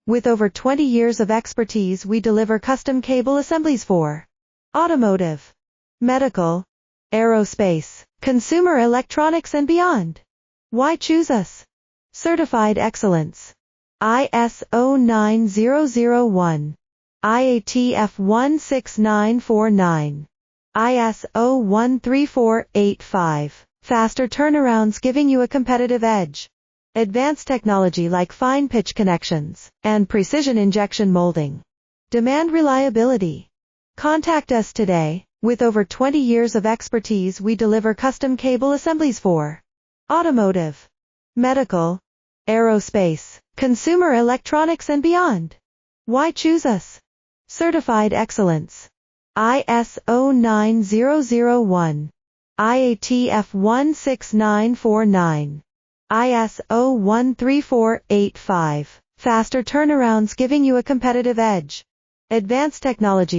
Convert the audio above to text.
With over 20 years of expertise, we deliver custom cable assemblies for automotive, medical, aerospace, consumer electronics and beyond. Why choose us? Certified excellence. ISO 9001, IATF 16949, ISO 13485. Faster turnarounds giving you a competitive edge. Advanced technology like fine pitch connections and precision injection molding. Demand reliability. Contact us today. With over 20 years of expertise, we deliver custom cable assemblies for automotive, medical, aerospace, consumer electronics and beyond. Why choose us? Certified excellence. ISO 9001, IATF 16949, ISO 13485. Faster turnarounds giving you a competitive edge. Advanced technology